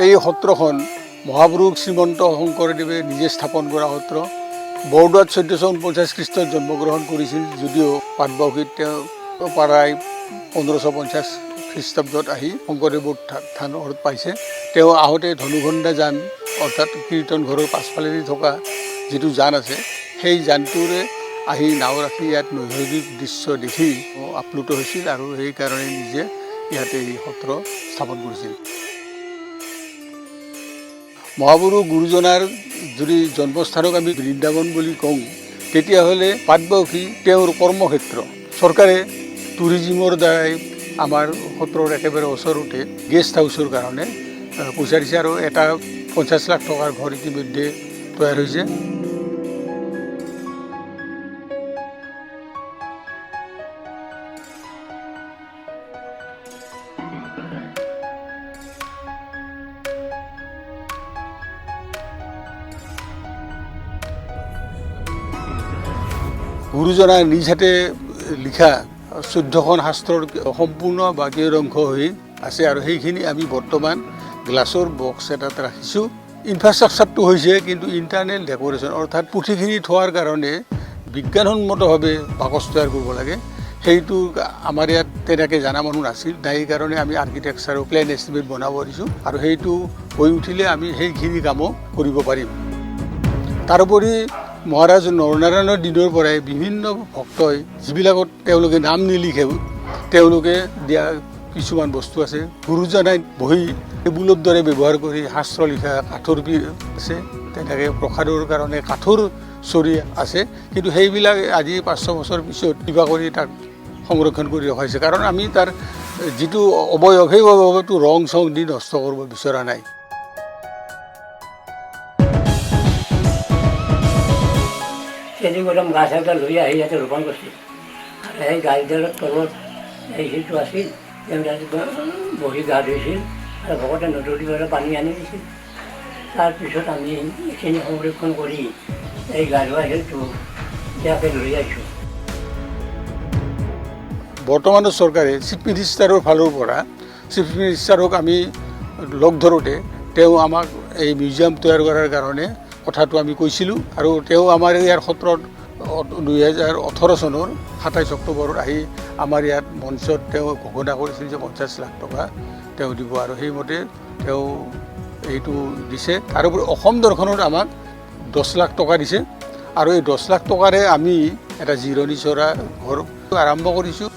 এই সত্ৰখন মহাপুৰুষ শ্ৰীমন্ত শংকৰদেৱে নিজে স্থাপন কৰা সত্ৰ। বৰদোৱাত 1449 খ্ৰীষ্টত জন্মগ্ৰহণ কৰিছিল যদিও পাটবাউসীত তেওঁ প্ৰায় 1550 খ্ৰীষ্টাব্দত আহি শংকৰদেৱৰ থানত পাইছে। তেওঁ আহোঁতে ধনুঘণ্টা যান অৰ্থাৎ কীৰ্তন ঘৰৰ পাছফালেদি থকা যিটো যান আছে সেই যানটোৰে আহি নাও ৰাখি ইয়াত নৈসৰ্গিক দৃশ্য দেখি আপ্লুত হৈছিল আৰু সেইকাৰণে নিজে ইয়াতে এই সত্ৰ স্থাপন কৰিছিল। মহাপুৰুষ গুৰুজনাৰ যদি জন্মস্থানক আমি বৃন্দাবন বুলি কওঁ তেতিয়াহ'লে পাটবাউসী তেওঁৰ কৰ্মক্ষেত্ৰ। চৰকাৰে টুৰিজিমৰ দ্বাৰাই আমাৰ সত্ৰৰ একেবাৰে ওচৰতে গেষ্ট হাউচৰ কাৰণে পইচা দিছে আৰু এটা 50 লাখ টকাৰ ঘৰ ইতিমধ্যে তৈয়াৰ হৈছে। গুৰুজনাই নিজ হাতে লিখা 14খন শাস্ত্ৰৰ সম্পূৰ্ণ বাকীৰ অংশ হৈ আছে আৰু সেইখিনি আমি বৰ্তমান গ্লাছৰ বক্স এটাত ৰাখিছোঁ। ইনফ্ৰাষ্ট্ৰাকচাৰটো হৈছে কিন্তু ইণ্টাৰনেল ডেক'ৰেশ্যন অৰ্থাৎ পুথিখিনি থোৱাৰ কাৰণে বিজ্ঞানসন্মতভাৱে বাকচ তৈয়াৰ কৰিব লাগে। সেইটো আমাৰ ইয়াত তেনেকৈ জনা মানুহ নাছিল, নাই কাৰণে আমি আৰ্কিটেক্সাৰ প্লেন এষ্টিমেট বনাব দিছোঁ আৰু সেইটো হৈ উঠিলে আমি সেইখিনি কামো কৰিব পাৰিম। তাৰোপৰি মহাৰাজ নৰনাৰায়ণৰ দিনৰ পৰাই বিভিন্ন ভক্তই যিবিলাকত তেওঁলোকে নাম নিলিখেও তেওঁলোকে দিয়া কিছুমান বস্তু আছে। গুৰুজনাই বহি টেবুলৰ দৰে ব্যৱহাৰ কৰি শাস্ত্ৰ লিখা কাঠৰ পীঠ আছে, তেনেকৈ প্ৰসাদৰ কাৰণে কাঠৰ চৰি আছে, কিন্তু সেইবিলাক আজি 500 বছৰ পিছত কিবা কৰি তাক সংৰক্ষণ কৰি ৰখা হৈছে, কাৰণ আমি তাৰ যিটো অৱয়ব সেই অৱয়ৱটো ৰং চং দি নষ্ট কৰিব বিচৰা নাই। চেনীগৰম গাছ এটা লৈ আহি ইয়াতে ৰোপণ কৰিছিল আৰু সেই গাছডালৰ তলত এই সেইটো আছিল, তেওঁ বহি গা ধুইছিল আৰু ভকতে নদীৰ পৰা পানী আনি দিছিল। তাৰপিছত আমি এইখিনি সংৰক্ষণ কৰি এই গা ধোৱা সেইটো ইয়াকে লৈ আহিছোঁ। বৰ্তমানৰ চৰকাৰে চিফ মিনিষ্টাৰৰ ফালৰ পৰা চিফ মিনিষ্টাৰক আমি লগ ধৰোঁতে তেওঁ আমাক এই মিউজিয়াম তৈয়াৰ কৰাৰ কাৰণে কথাটো আমি কৈছিলোঁ আৰু তেওঁ আমাৰ ইয়াৰ সত্ৰত 2018 চনৰ 27 অক্টোবৰত আহি আমাৰ ইয়াত মঞ্চত তেওঁ ঘোষণা কৰিছিল যে 50 লাখ টকা তেওঁ দিব আৰু সেইমতে তেওঁ এইটো দিছে। তাৰোপৰি অসম দৰ্শনত আমাক 10 লাখ টকা দিছে আৰু এই 10 লাখ টকাৰে আমি এটা জিৰণি চৰা ঘৰ আৰম্ভ কৰিছোঁ।